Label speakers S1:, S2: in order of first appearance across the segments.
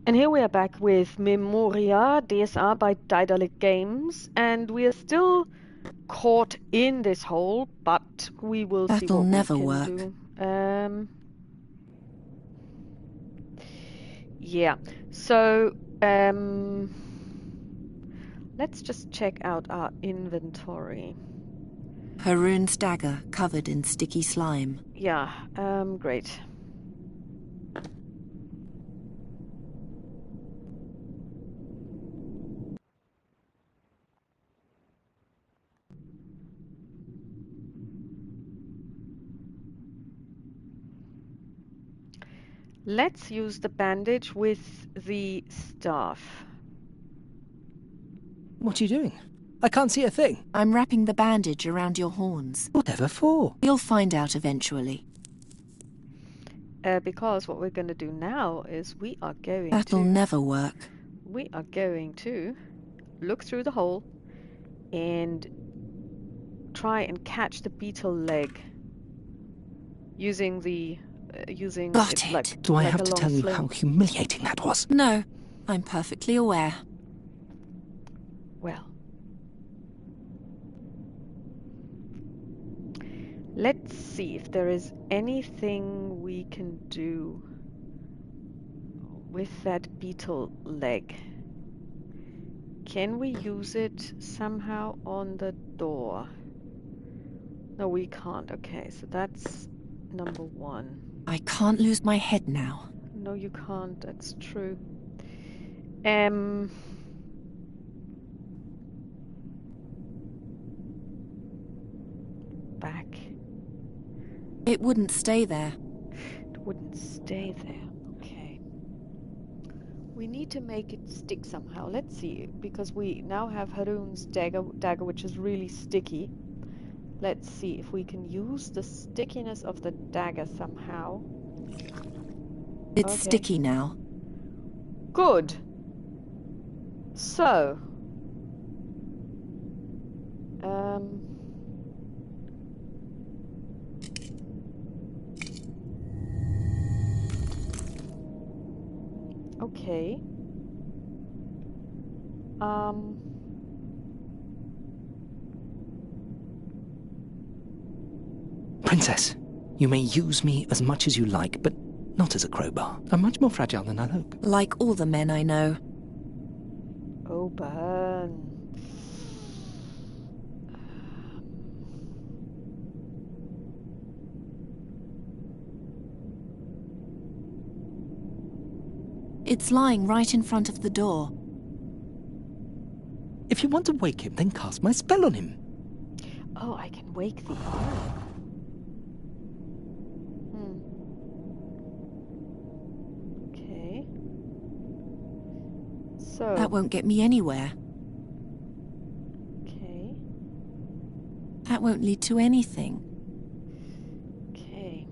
S1: And here we are back with Memoria, DSA by Daedalic Games, and we are still caught in this hole, but we will see
S2: That'll
S1: what
S2: never
S1: we can
S2: work.
S1: do. Yeah, so let's just check out our inventory.
S2: Haroon's dagger covered in sticky slime.
S1: Yeah, great. Let's use the bandage with the staff.
S3: What are you doing? I can't see a thing.
S2: I'm wrapping the bandage around your horns.
S3: Whatever for?
S2: You'll find out eventually.
S1: Because what we're going to do now is we are going
S2: never work.
S1: We are going to look through the hole and try and catch the beetle leg using the
S2: Got
S1: it
S2: it.
S1: like
S3: Do I
S1: like
S3: have
S1: a
S3: to
S1: long
S3: tell you
S1: sling.
S3: how humiliating that was?
S2: No, I'm perfectly aware.
S1: Well, let's see if there is anything we can do with that beetle leg. Can we use it somehow on the door? No, we can't. Okay, so that's number one.
S2: I can't lose my head now.
S1: No, you can't. That's true. Back.
S2: It wouldn't stay there.
S1: It wouldn't stay there. Okay. We need to make it stick somehow. Let's see, because we now have Haroon's dagger, which is really sticky. Let's see if we can use the stickiness of the dagger somehow.
S2: It's
S1: Okay.
S2: sticky now.
S1: Good. So, okay.
S3: Princess, you may use me as much as you like, but not as a crowbar. I'm much more fragile than I look.
S2: Like all the men I know.
S1: Oh, burn.
S2: It's lying right in front of the door.
S3: If you want to wake him, then cast my spell on him.
S1: Oh, I can wake the arm. Okay. So.
S2: That won't get me anywhere.
S1: Okay.
S2: That won't lead to anything.
S1: Okay.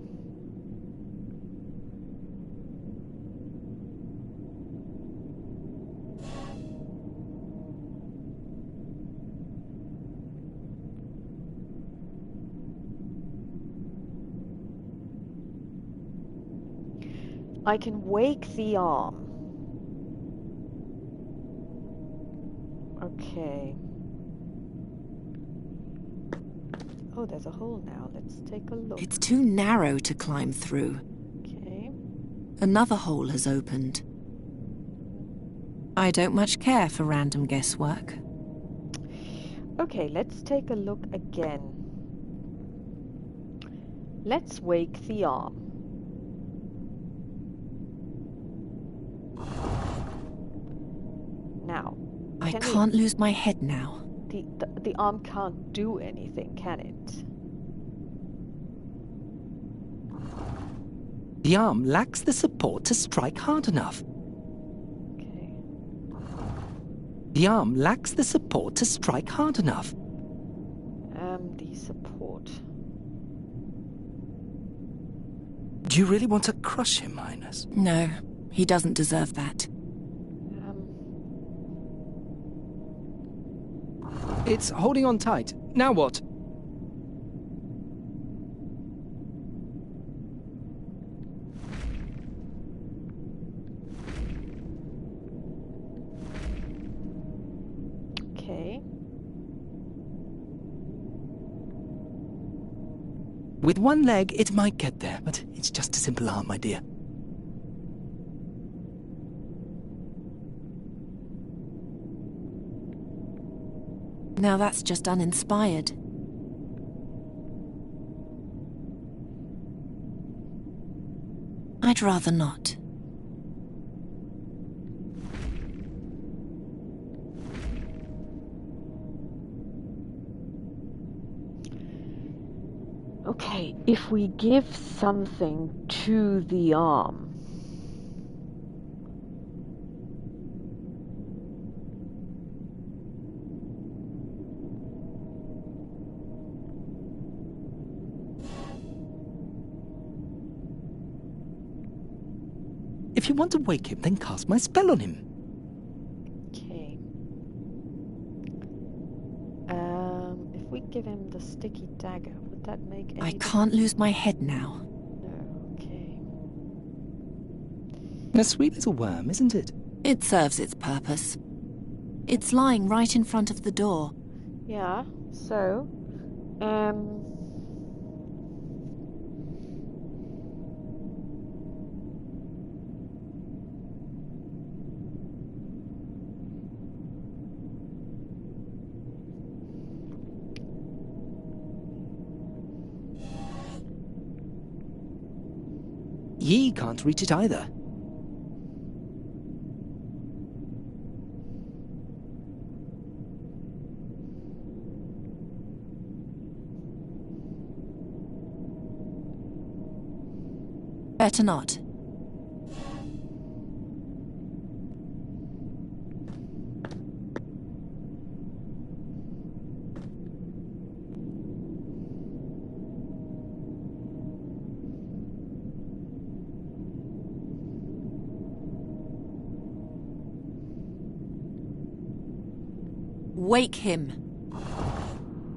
S1: I can wake the arm. Okay. Oh, there's a hole now. Let's take a look.
S2: It's too narrow to climb through.
S1: Okay.
S2: Another hole has opened. I don't much care for random guesswork.
S1: Okay, let's take a look again. Let's wake the arm. Now,
S2: I can't lose my head now.
S1: The arm can't do anything, can it?
S3: The arm lacks the support to strike hard enough.
S1: Okay.
S3: The arm lacks the support to strike hard enough.
S1: The support.
S3: Do you really want to crush him, Highness?
S2: No, he doesn't deserve that.
S3: It's holding on tight. Now what? With one leg, it might get there, but it's just a simple arm, my dear.
S2: Now that's just uninspired. I'd rather not.
S1: Okay, if we give something to the arm.
S3: If you want to wake him, then cast my spell on him.
S1: Okay. If we give him the sticky dagger, would that make any
S2: I
S1: difference?
S2: can't lose my head now.
S1: No, okay.
S3: A sweet little worm, isn't it?
S2: It serves its purpose. It's lying right in front of the door.
S1: Yeah, so,
S3: Ye can't reach it either.
S2: Better not. Wake him.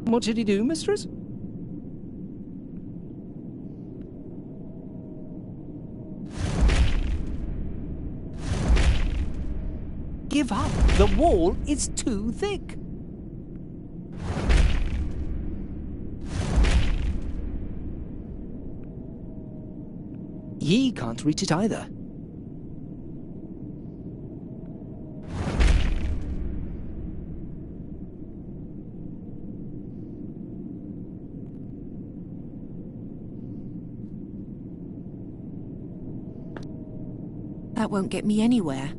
S3: What should he do, mistress? Give up. The wall is too thick. Ye can't reach it either.
S2: That won't get me anywhere.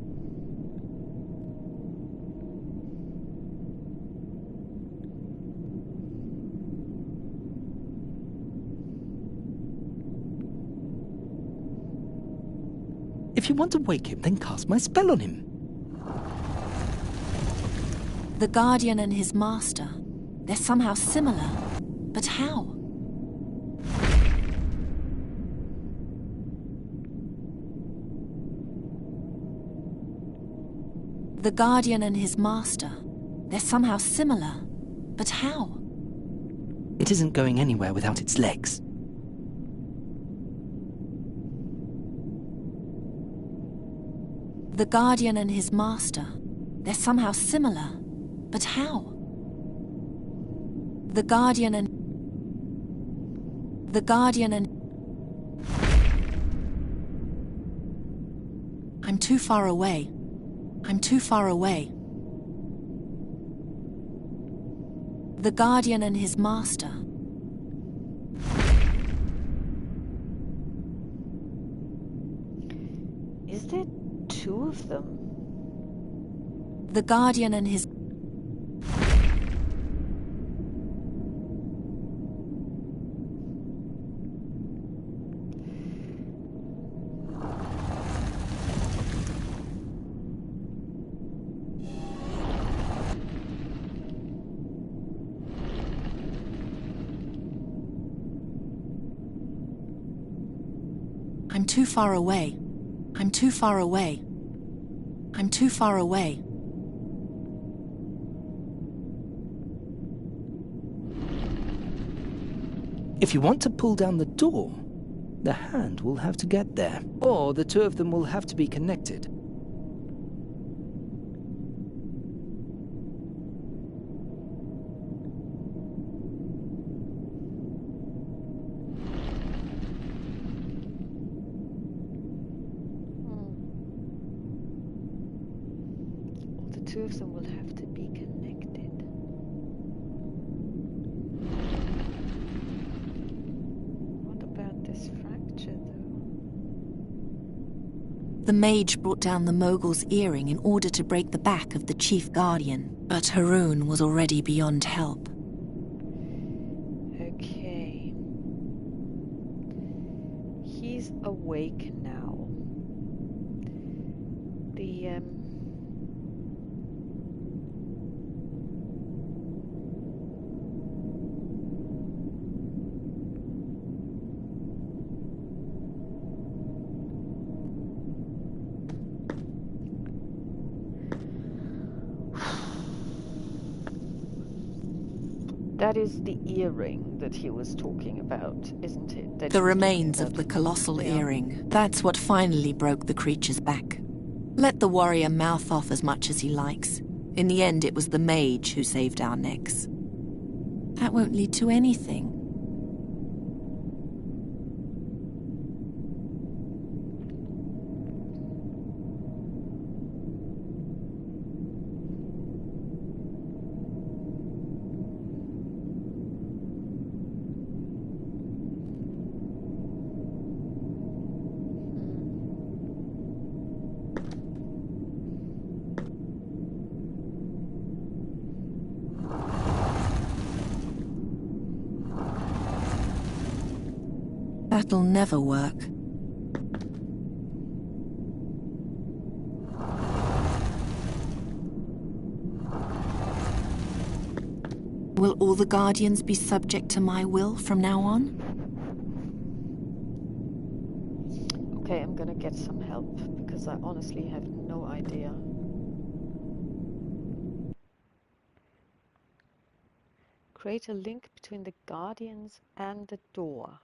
S3: If you want to wake him, then cast my spell on him.
S2: The Guardian and his master. They're somehow similar. But how? The Guardian and his master. They're somehow similar. But how?
S3: It isn't going anywhere without its legs.
S2: The Guardian and his master. They're somehow similar. But how? The Guardian and... The Guardian and... I'm too far away. I'm too far away. The Guardian and his master.
S1: is there two of them?
S2: The Guardian and his... I'm too far away. I'm too far away. I'm too far away.
S3: If you want to pull down the door, the hand will have to get there. Or the two of them will have to be connected.
S1: two of them will have to be connected. What about this fracture, though?
S2: The mage brought down the mogul's earring in order to break the back of the chief guardian, but Haroun was already beyond help.
S1: Okay. He's awake now. The that is the earring that he was talking about, isn't it? That
S2: The
S1: he was talking
S2: remains of
S1: about.
S2: the colossal
S1: Yeah.
S2: earring. That's what finally broke the creature's back. Let the warrior mouth off as much as he likes. In the end, it was the mage who saved our necks. That won't lead to anything. That'll never work. Will all the Guardians be subject to my will from now on?
S1: Okay, I'm gonna get some help because I honestly have no idea. Create a link between the Guardians and the door.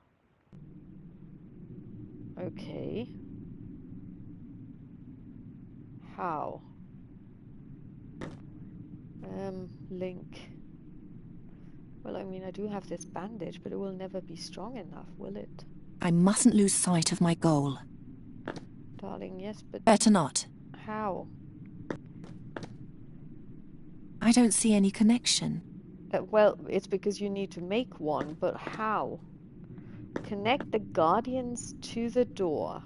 S1: Okay. How? Link. Well, I mean, I do have this bandage, but it will never be strong enough, will it?
S2: I mustn't lose sight of my goal.
S1: Darling, yes, but
S2: Better not.
S1: how?
S2: I don't see any connection.
S1: Well, it's because you need to make one, but how? Connect the Guardians to the door.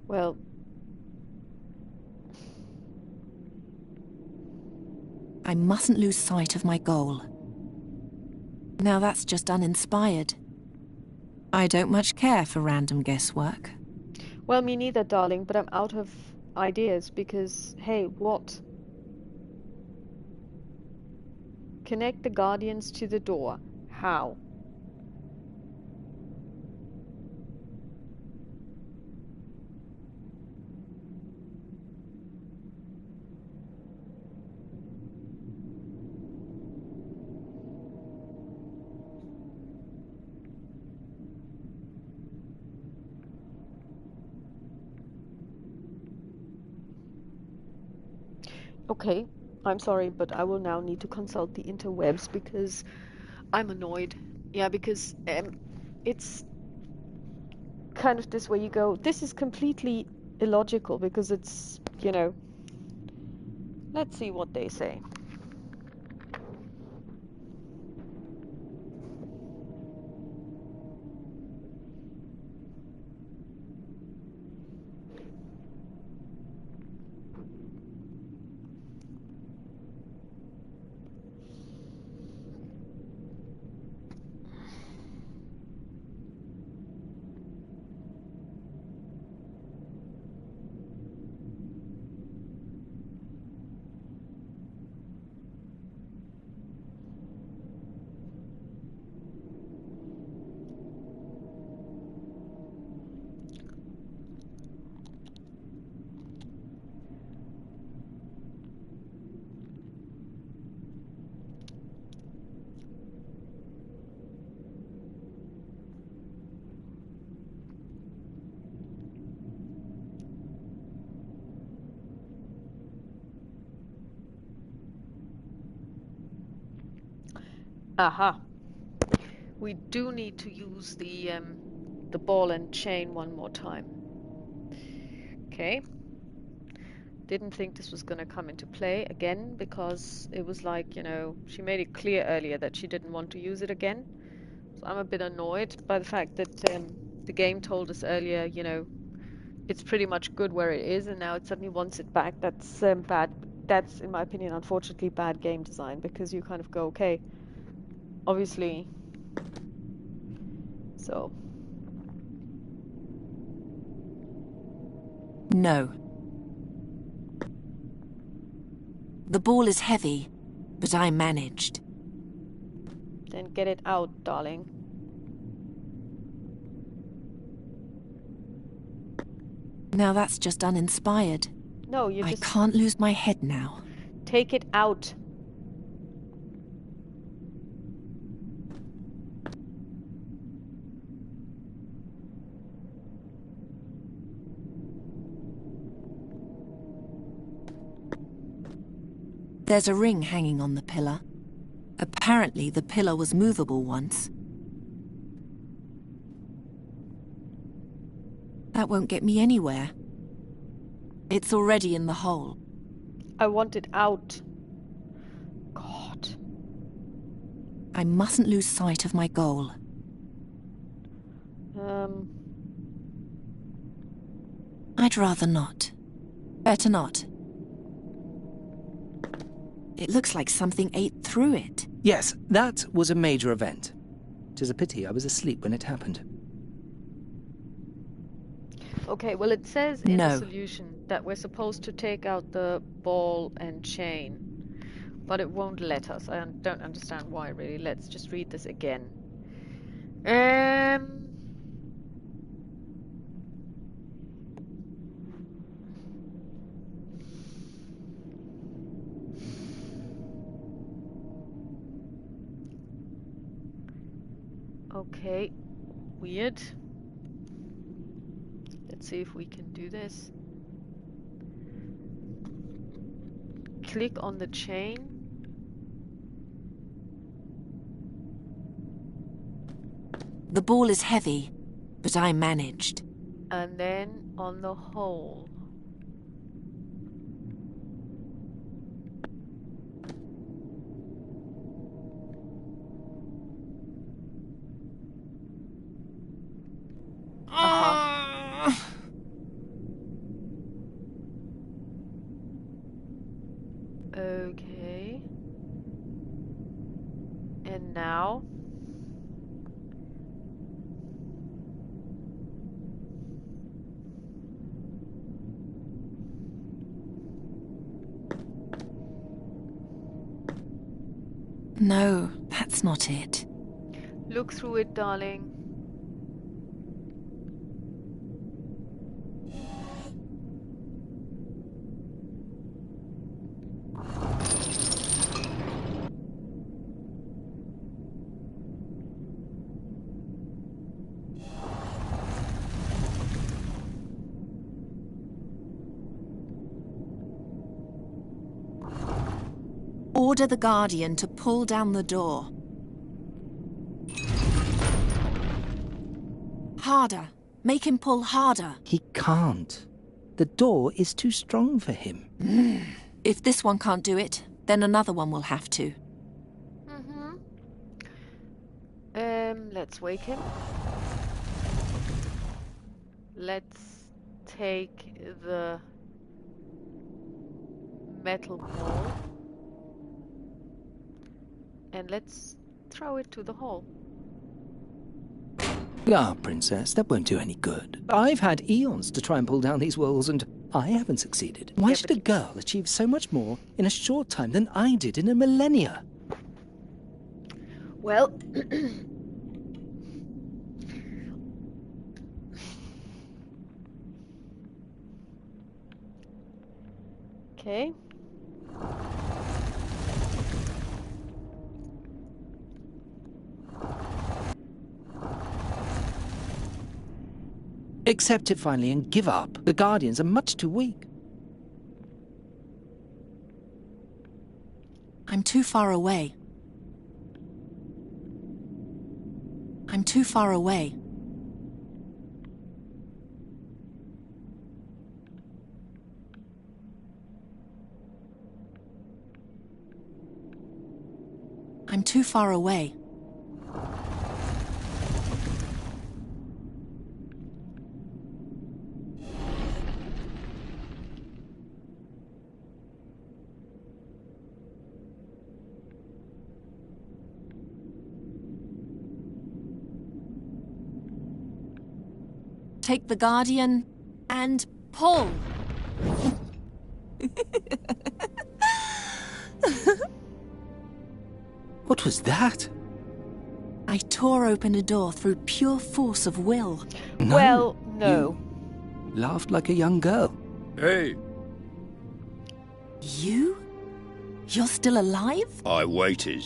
S1: Well,
S2: I mustn't lose sight of my goal. Now that's just uninspired. I don't much care for random guesswork.
S1: well, me neither, darling, but I'm out of ideas because, hey, what? Connect the Guardians to the door. How? Okay, I'm sorry, but I will now need to consult the interwebs because I'm annoyed. Yeah, because it's kind of this way you go, this is completely illogical because it's, you know, let's see what they say. Aha. We do need to use the ball and chain one more time. Okay. Didn't think this was going to come into play again because it was like, you know, she made it clear earlier that she didn't want to use it again. So I'm a bit annoyed by the fact that the game told us earlier, you know, it's pretty much good where it is, and now it suddenly wants it back. That's bad. That's, in my opinion, unfortunately bad game design, because you kind of go, okay, obviously. So.
S2: No. The ball is heavy, but I managed.
S1: Then get it out, darling.
S2: Now that's just uninspired.
S1: No, you
S2: I
S1: just
S2: can't lose my head now.
S1: take it out.
S2: There's a ring hanging on the pillar. Apparently the pillar was movable once. That won't get me anywhere. It's already in the hole.
S1: I want it out. God.
S2: I mustn't lose sight of my goal. I'd rather not. Better not. It looks like something ate through it.
S3: Yes, that was a major event. 'Tis a pity I was asleep when it happened.
S1: Okay, well it says in the
S2: No.
S1: solution that we're supposed to take out the ball and chain, but it won't let us. I don't understand why, really. Let's just read this again. Okay, weird. Let's see if we can do this. Click on the chain.
S2: The ball is heavy, but I managed.
S1: And then on the hole. Okay. And now?
S2: No, that's not it.
S1: Look through it, darling.
S2: Order the Guardian to pull down the door. Harder. Make him pull harder.
S3: He can't. The door is too strong for him.
S2: If this one can't do it, then another one will have to.
S1: Let's wake him. Let's take the metal ball and let's throw it to the hole.
S3: Ah, Princess, that won't do any good. I've had eons to try and pull down these walls, and I haven't succeeded. Why should a girl achieve so much more in a short time than I did in a millennia?
S1: Well, okay.
S3: Accept it finally and give up. The Guardians are much too weak.
S2: I'm too far away. I'm too far away. I'm too far away. Take the Guardian and pull.
S3: What was that?
S2: I tore open a door through pure force of will.
S3: No,
S1: well, no.
S3: You laughed like a young girl.
S4: Hey,
S2: You? You're still alive?
S4: I waited.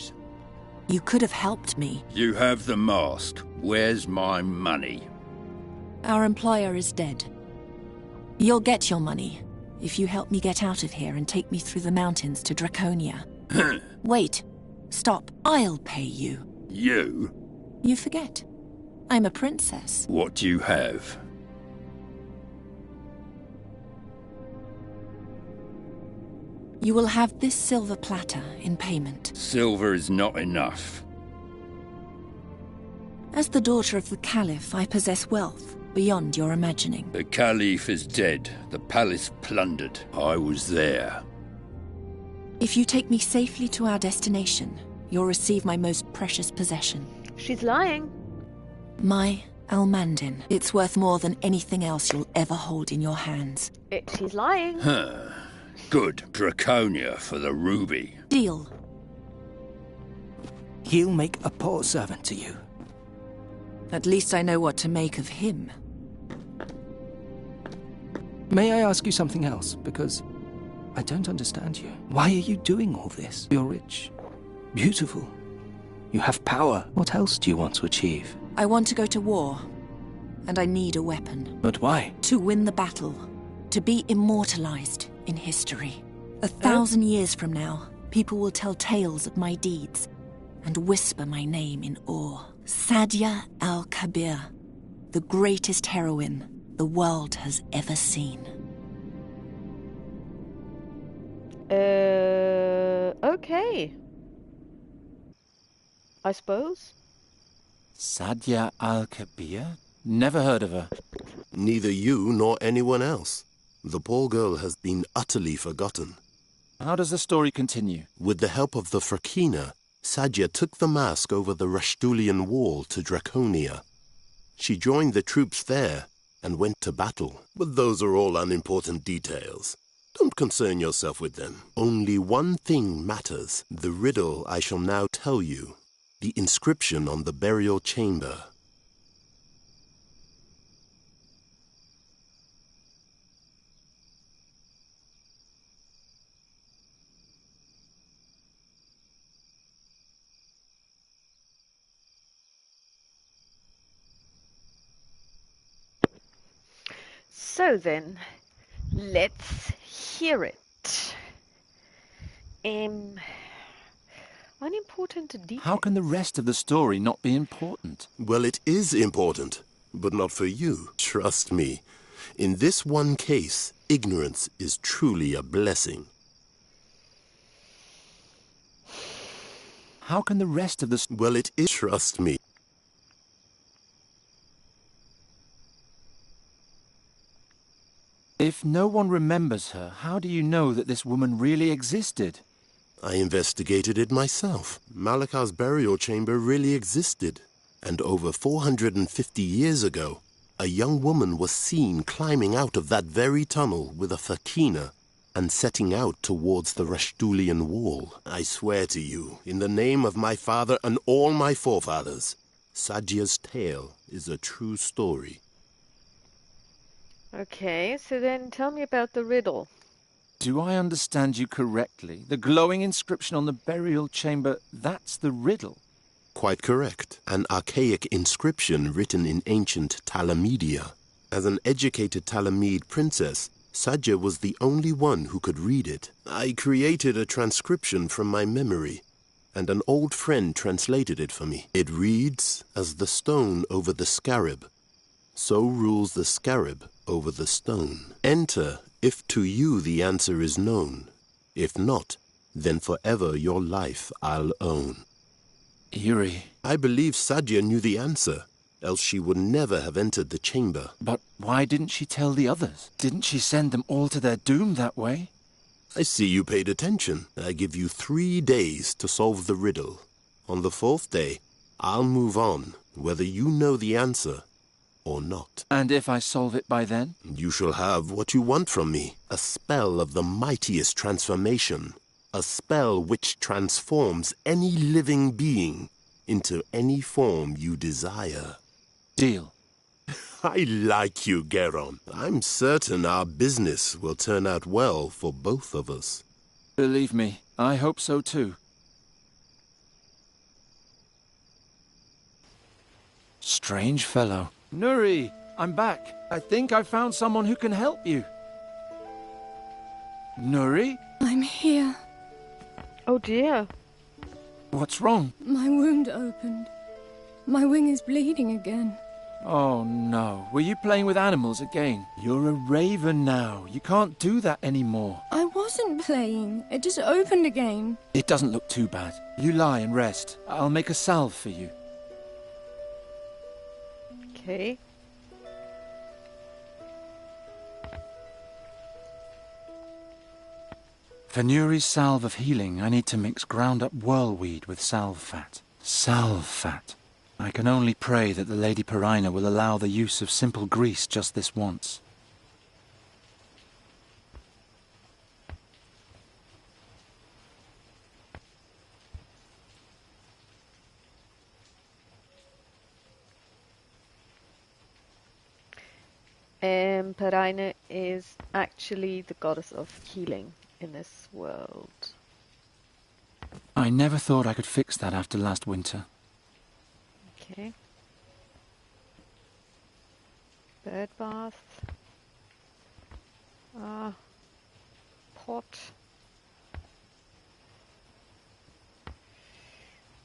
S2: You could have helped me.
S4: You have the mask. Where's my money?
S2: Our employer is dead. You'll get your money if you help me get out of here and take me through the mountains to Draconia. Wait. Stop. I'll pay you.
S4: You?
S2: You forget. I'm a princess.
S4: What do you have?
S2: You will have this silver platter in payment.
S4: Silver is not enough.
S2: As the daughter of the Caliph, I possess wealth beyond your imagining.
S4: The Caliph is dead. The palace plundered. I was there.
S2: If you take me safely to our destination, you'll receive my most precious possession.
S1: She's lying.
S2: My Almandin. It's worth more than anything else you'll ever hold in your hands.
S1: She's lying.
S4: Huh. Good. Draconia for the ruby.
S2: Deal.
S3: He'll make a poor servant to you.
S2: At least I know what to make of him.
S3: May I ask you something else? Because I don't understand you. Why are you doing all this? You're rich, beautiful. You have power. What else do you want to achieve?
S2: I want to go to war, and I need a weapon.
S3: But why?
S2: To win the battle, to be immortalized in history. 1,000 years from now, people will tell tales of my deeds and whisper my name in awe. Sadia al-Kabir, the greatest heroine the world has ever seen.
S1: Okay. I suppose.
S5: Sadia al-Kabir? Never heard of her.
S6: Neither you nor anyone else. The poor girl has been utterly forgotten.
S5: How does the story continue?
S6: With the help of the Frakina, Sadia took the mask over the Rashtulian wall to Draconia. She joined the troops there and went to battle. But those are all unimportant details. Don't concern yourself with them. Only one thing matters. The riddle I shall now tell you. The inscription on the burial chamber.
S1: So then, let's hear it. Unimportant detail.
S5: How can the rest of the story not be important?
S6: Well, it is important, but not for you. Trust me. In this one case, ignorance is truly a blessing.
S5: How can the rest of the
S6: Well, it is. Trust me.
S5: If no one remembers her, how do you know that this woman really existed?
S6: I investigated it myself. Malakar's burial chamber really existed. And over 450 years ago, a young woman was seen climbing out of that very tunnel with a fakina and setting out towards the Rashtulian wall. I swear to you, in the name of my father and all my forefathers, Sadia's tale is a true story.
S1: Okay, so then tell me about the riddle.
S5: Do I understand you correctly? The glowing inscription on the burial chamber, that's the riddle?
S6: Quite correct. An archaic inscription written in ancient Talamedia. As an educated Talamede princess, Sadia was the only one who could read it. I created a transcription from my memory. and an old friend translated it for me. It reads, as the stone over the scarab, so rules the scarab over the stone. Enter if to you the answer is known. If not, then forever your life I'll own.
S5: Eerie.
S6: I believe Sadia knew the answer, else she would never have entered the chamber.
S5: But why didn't she tell the others? Didn't she send them all to their doom that way?
S6: I see you paid attention. I give you 3 days to solve the riddle. On the 4th day, I'll move on, whether you know the answer or not.
S5: And if I solve it by then?
S6: You shall have what you want from me. A spell of the mightiest transformation. A spell which transforms any living being into any form you desire.
S5: Deal.
S6: I like you, Geron. I'm certain our business will turn out well for both of us.
S5: Believe me, I hope so too. Strange fellow. Nuri, I'm back. I think I found someone who can help you. Nuri?
S7: I'm here.
S1: Oh dear.
S5: What's wrong?
S7: My wound opened. My wing is bleeding again.
S5: Oh no, were you playing with animals again? You're a raven now. You can't do that anymore.
S7: I wasn't playing. It just opened again.
S5: It doesn't look too bad. You lie and rest. I'll make a salve for you.
S1: Okay.
S5: For Nuri's salve of healing, I need to mix ground-up whirlweed with salve fat. Salve fat. I can only pray that the Lady Perina will allow the use of simple grease just this once.
S1: Perina is actually the goddess of healing in this world.
S5: I never thought I could fix that after last winter.
S1: Okay. Bird bath. Pot.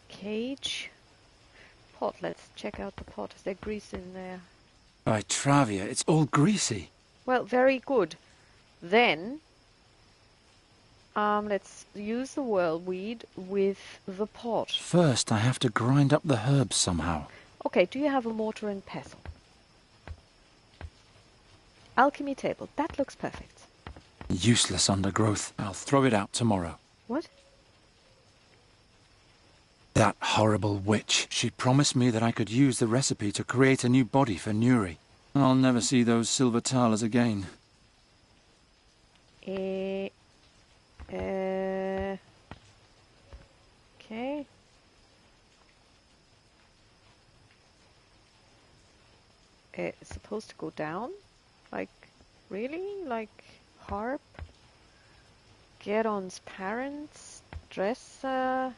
S1: Cage. Pot, let's check out the pot. Is there grease in there?
S5: By Travia, it's all greasy.
S1: Well, very good. Then, let's use the whirlweed with the pot.
S5: First, I have to grind up the herbs somehow.
S1: Okay, do you have a mortar and pestle? Alchemy table. That looks perfect.
S5: Useless undergrowth. I'll throw it out tomorrow.
S1: What?
S5: That horrible witch. She promised me that I could use the recipe to create a new body for Nuri. I'll never see those silver thalers again.
S1: Okay. It's supposed to go down? Like, really? Like, harp? Geron's parents? Dresser?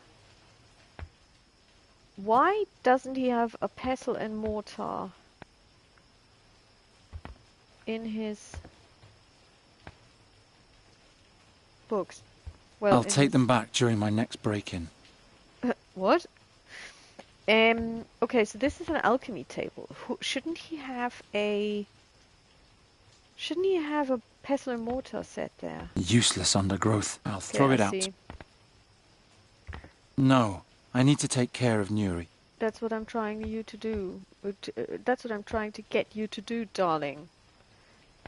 S1: Why doesn't he have a pestle and mortar in his books? Well,
S5: I'll take them back during my next break-in.
S1: What? Okay, so this is an alchemy table. Shouldn't he have a pestle and mortar set there?
S5: Useless undergrowth. I'll throw it out.
S1: See.
S5: No, I need to take care of Nuri.
S1: That's what I'm trying you to do. That's what I'm trying to get you to do, darling.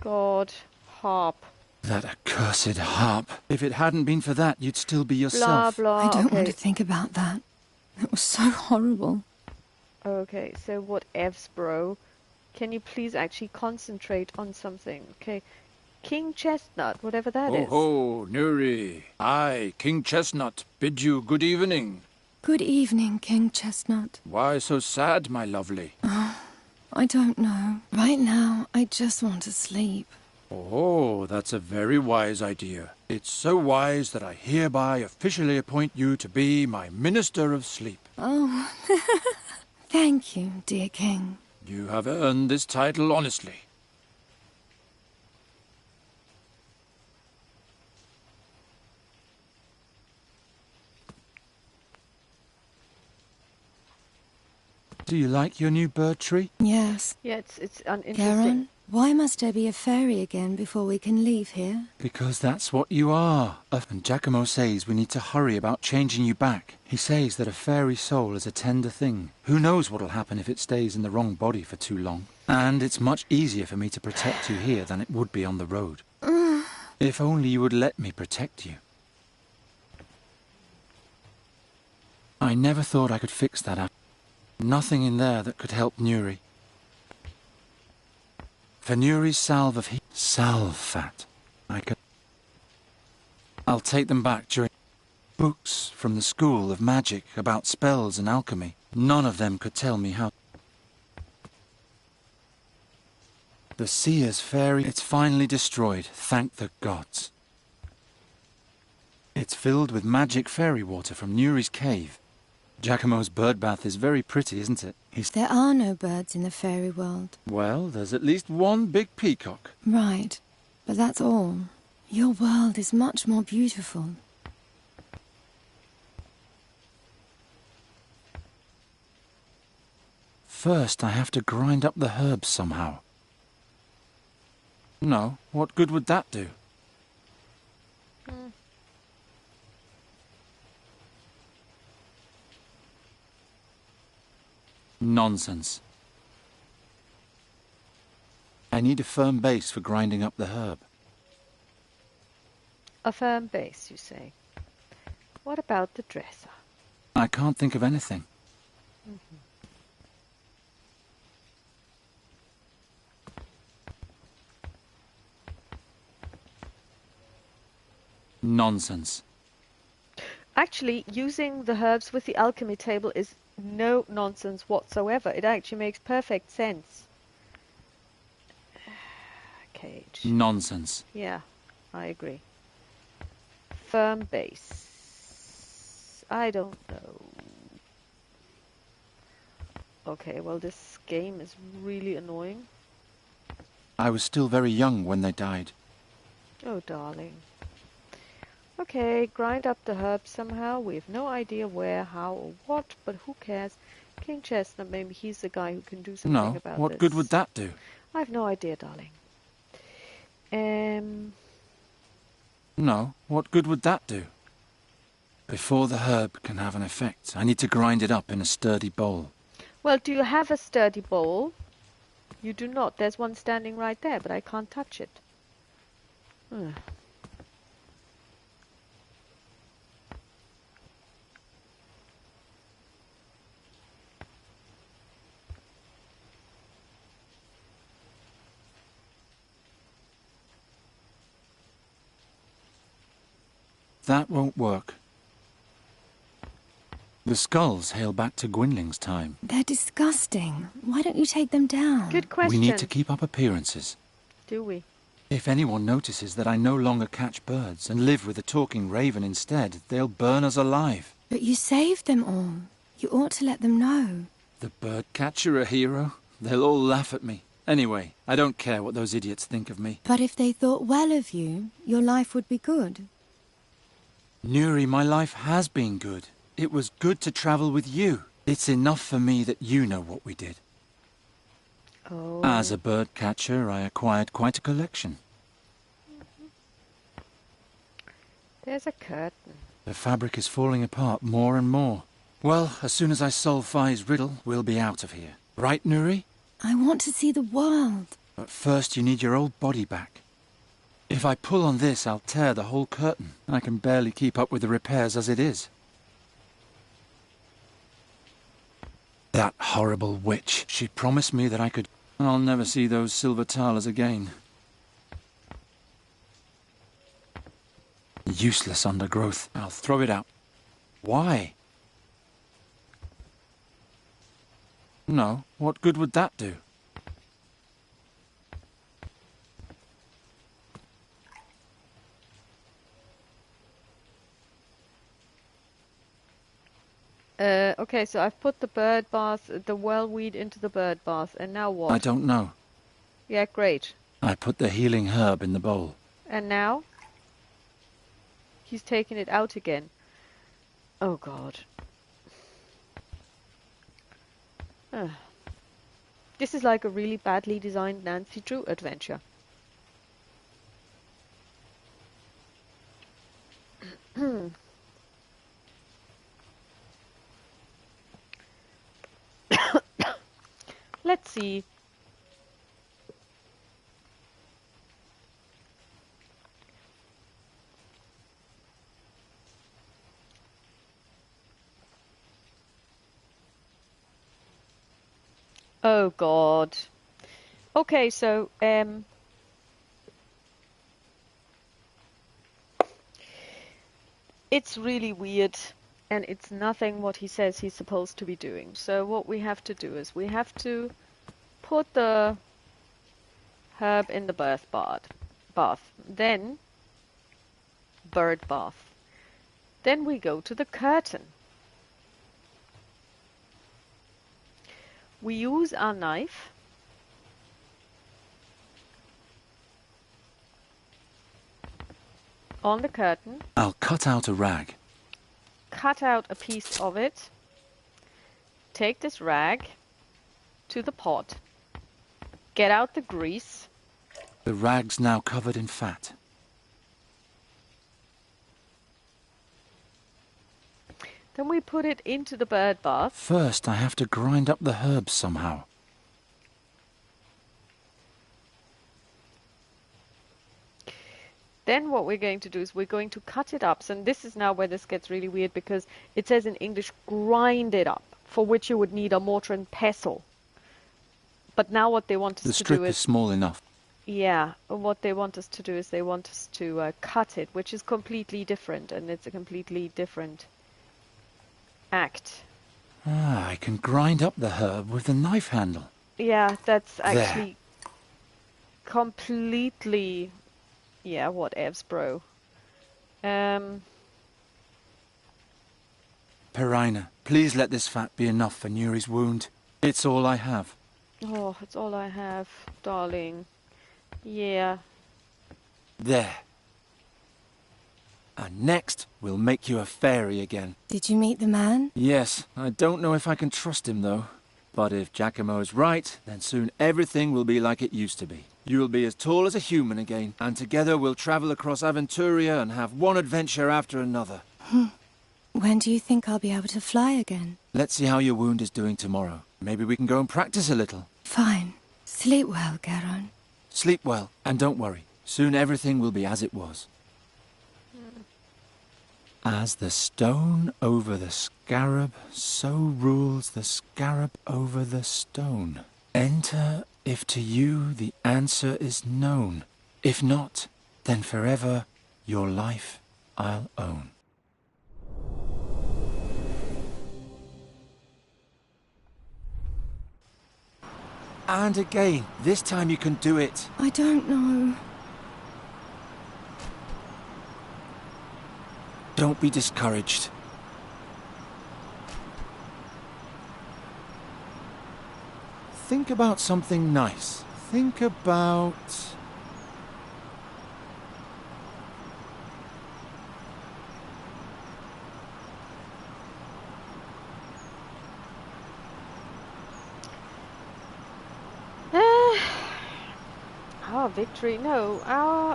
S1: God, harp.
S5: That accursed harp. If it hadn't been for that, you'd still be yourself.
S1: Blah, blah.
S7: I don't
S1: okay.
S7: want to think about that. It was so horrible.
S1: Okay, so whatevs, bro. Can you please actually concentrate on something? Okay, King Chestnut, whatever that is.
S4: Oh, Nuri. I, King Chestnut, bid you good evening.
S7: Good evening, King Chestnut.
S4: Why so sad, my lovely?
S7: I don't know. Right now, I just want to sleep.
S4: Oh, that's a very wise idea. It's so wise that I hereby officially appoint you to be my Minister of Sleep.
S7: Oh, thank you, dear King.
S4: You have earned this title honestly.
S5: Do you like your new bird tree?
S7: Yes.
S1: Yeah, it's uninteresting.
S7: Charon, why must there be a fairy again before we can leave here?
S5: Because that's what you are. And Giacomo says we need to hurry about changing you back. He says that a fairy soul is a tender thing. Who knows what'll happen if it stays in the wrong body for too long. And it's much easier for me to protect you here than it would be on the road. If only you would let me protect you. I never thought I could fix that up. Nothing in there that could help Nuri. For Nuri's salve of Salvat. I'll take them back during books from the school of magic about spells and alchemy. None of them could tell me how. The seer's fairy, it's finally destroyed, thank the gods. It's filled with magic fairy water from Nuri's cave. Giacomo's bird bath is very pretty, isn't it?
S7: There are no birds in the fairy world.
S5: Well, there's at least one big peacock.
S7: Right, but that's all. Your world is much more beautiful.
S5: First, I have to grind up the herbs somehow. No, what good would that do? Nonsense. I need a firm base for grinding up the herb.
S1: A firm base, you say. What about the dresser?
S5: I can't think of anything. Nonsense.
S1: Actually, using the herbs with the alchemy table is no nonsense whatsoever. It actually makes perfect sense. Cage.
S5: Nonsense.
S1: Yeah, I agree. Firm base. I don't know. Okay, well, this game is really annoying.
S5: I was still very young when they died.
S1: Oh, darling. Okay, grind up the herbs somehow. We have no idea where, how, or what, but who cares? King Chestnut, maybe he's the guy who can do something
S5: No,
S1: about
S5: what
S1: this.
S5: good would that do?
S1: I have no idea, darling.
S5: No, what good would that do? Before the herb can have an effect, I need to grind it up in a sturdy bowl.
S1: Well, do you have a sturdy bowl? You do not. There's one standing right there, but I can't touch it.
S5: That won't work. The skulls hail back to Gwynling's time.
S7: They're disgusting. Why don't you take them down?
S1: Good question.
S5: We need to keep up appearances.
S1: Do we?
S5: If anyone notices that I no longer catch birds and live with a talking raven instead, they'll burn us alive.
S7: But you saved them all. You ought to let them know.
S5: The bird catcher a hero? They'll all laugh at me. Anyway, I don't care what those idiots think of me.
S7: But if they thought well of you, your life would be good.
S5: Nuri, my life has been good. It was good to travel with you. It's enough for me that you know what we did.
S1: Oh.
S5: As a bird catcher, I acquired quite a collection.
S1: There's a curtain.
S5: The fabric is falling apart more and more. Well, as soon as I solve Phi's riddle, we'll be out of here. Right, Nuri?
S7: I want to see the world.
S5: But first you need your old body back. If I pull on this, I'll tear the whole curtain. I can barely keep up with the repairs as it is. That horrible witch. She promised me that I could... I'll never see those silver thalers again. Useless undergrowth. I'll throw it out. Why? No, what good would that do?
S1: Okay, so I've put the bird bath, the well weed into the bird bath, and now what?
S5: I don't know.
S1: Yeah, great.
S5: I put the healing herb in the bowl.
S1: And now? He's taking it out again. Oh, God. This is like a really badly designed Nancy Drew adventure. Let's see. Oh God. Okay, so it's really weird, and it's nothing what he says he's supposed to be doing. So what we have to do is we have to put the herb in the bath, then bird bath. Then we go to the curtain. We use our knife on the curtain.
S5: I'll cut out a rag.
S1: Cut out a piece of it. Take this rag to the pot. Get out the grease.
S5: The rag's now covered in fat.
S1: Then we put it into the bird bath.
S5: First, I have to grind up the herbs somehow.
S1: Then what we're going to do is we're going to cut it up. So this is now where this gets really weird, because it says in English, grind it up, for which you would need a mortar and pestle. But now what they want us to do is...
S5: The strip is small enough.
S1: Yeah, what they want us to do is they want us to cut it, which is completely different, and it's a completely different act.
S5: Ah, I can grind up the herb with the knife handle.
S1: Yeah, that's actually completely... Yeah, whatevs, bro.
S5: Perina, please let this fat be enough for Nuri's wound. It's all I have.
S1: Oh, it's all I have, darling. Yeah.
S5: There. And next, we'll make you a fairy again.
S7: Did you meet the man?
S5: Yes, I don't know if I can trust him, though. But if Giacomo is right, then soon everything will be like it used to be. You'll be as tall as a human again, and together we'll travel across Aventuria and have one adventure after another.
S7: When do you think I'll be able to fly again?
S5: Let's see how your wound is doing tomorrow. Maybe we can go and practice a little.
S7: Fine. Sleep well, Garon.
S5: Sleep well, and don't worry. Soon everything will be as it was. As the stone over the scarab, so rules the scarab over the stone. Enter if to you the answer is known. If not, then forever your life I'll own. And again, this time you can do it.
S7: I don't know.
S5: Don't be discouraged. Think about something nice. Think about...
S1: Our victory? No,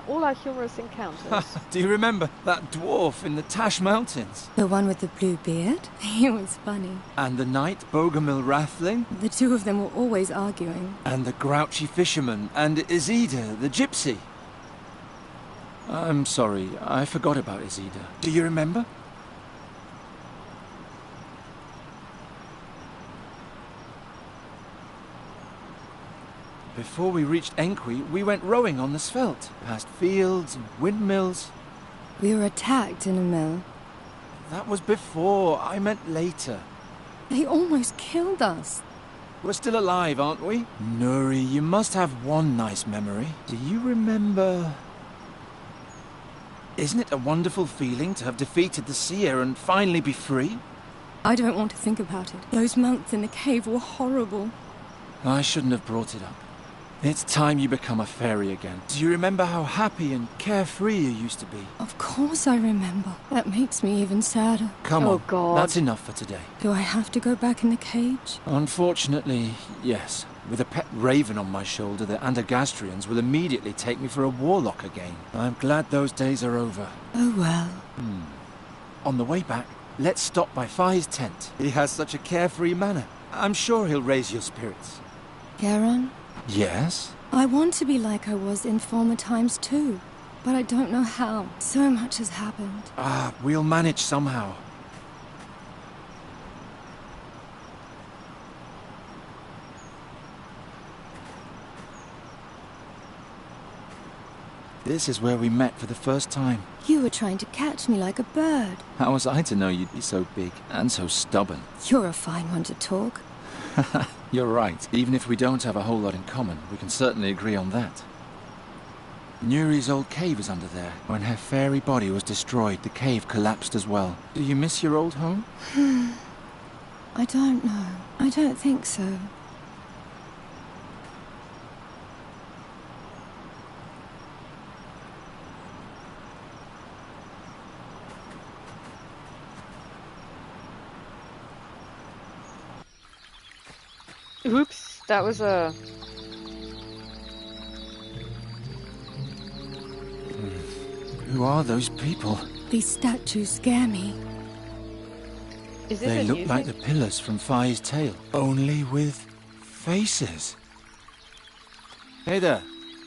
S1: all our humorous encounters.
S5: Do you remember that dwarf in the Tash Mountains?
S7: The one with the blue beard? He was funny.
S5: And the knight Bogomil Rathling?
S7: The two of them were always arguing.
S5: And the grouchy fisherman? And Isida, the gypsy? I'm sorry, I forgot about Isida. Do you remember? Before we reached Enqui, we went rowing on the Svelte, past fields and windmills.
S7: We were attacked in a mill.
S5: That was before, I meant later.
S7: They almost killed us.
S5: We're still alive, aren't we? Nuri, you must have one nice memory. Do you remember... Isn't it a wonderful feeling to have defeated the seer and finally be free?
S7: I don't want to think about it. Those months in the cave were horrible.
S5: I shouldn't have brought it up. It's time you become a fairy again. Do you remember how happy and carefree you used to be?
S7: Of course I remember. That makes me even sadder.
S5: Come
S1: Oh,
S5: on,
S1: God.
S5: that's enough for today.
S7: Do I have to go back in the cage?
S5: Unfortunately, yes. With a pet raven on my shoulder, the Andergastrians will immediately take me for a warlock again. I'm glad those days are over.
S7: Oh well.
S5: On the way back, let's stop by Fai's tent. He has such a carefree manner. I'm sure he'll raise your spirits.
S7: Garon,
S5: Yes?
S7: I want to be like I was in former times too. But I don't know how. So much has happened.
S5: We'll manage somehow. This is where we met for the first time.
S7: You were trying to catch me like a bird.
S5: How was I to know you'd be so big and so stubborn?
S7: You're a fine one to talk.
S5: You're right. Even if we don't have a whole lot in common, we can certainly agree on that. Nuri's old cave is under there. When her fairy body was destroyed, the cave collapsed as well. Do you miss your old home?
S7: I don't know. I don't think so.
S1: Oops, that was a...
S5: Who are those people?
S7: These statues scare me.
S1: Is this
S5: They
S1: a
S5: look
S1: new
S5: like
S1: thing?
S5: the pillars from Fai's tale, only with faces. Hey there,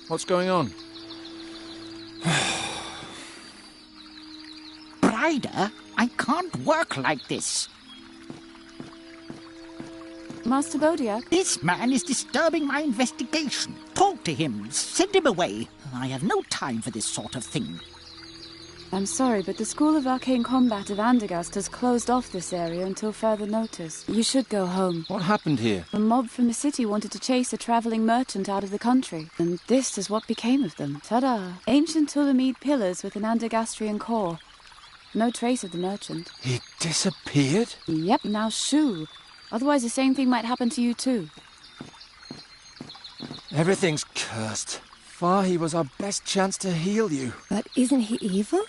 S5: what's going on?
S8: Brider, I can't work like this.
S9: Master Bodiak?
S8: This man is disturbing my investigation. Talk to him. Send him away. I have no time for this sort of thing.
S9: I'm sorry, but the School of Arcane Combat of Andergast has closed off this area until further notice. You should go home.
S5: What happened here?
S9: A mob from the city wanted to chase a traveling merchant out of the country, and this is what became of them. Ta-da! Ancient Tulamide pillars with an Andergastrian core. No trace of the merchant.
S5: He disappeared?
S9: Yep, now shoo. Otherwise the same thing might happen to you too.
S5: Everything's cursed. Fai was our best chance to heal you.
S7: But isn't he evil?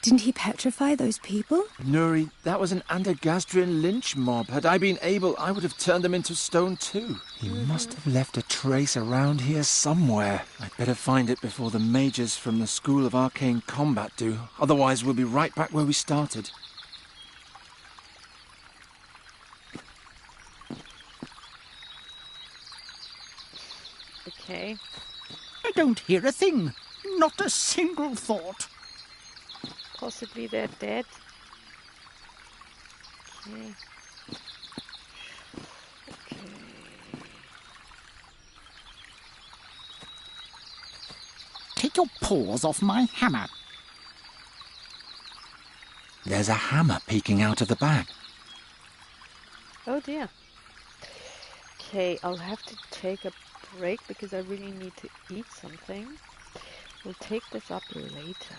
S7: Didn't he petrify those people?
S5: Nuri, that was an Andergastrian lynch mob. Had I been able, I would have turned them into stone too. He must have left a trace around here somewhere. I'd better find it before the mages from the School of Arcane Combat do. Otherwise, we'll be right back where we started.
S1: Okay.
S8: I don't hear a thing. Not a single thought.
S1: Possibly they're dead. Okay. Okay.
S8: Take your paws off my hammer.
S5: There's a hammer peeking out of the bag.
S1: Oh dear. Okay, I'll have to take a break because I really need to eat something. We'll take this up later.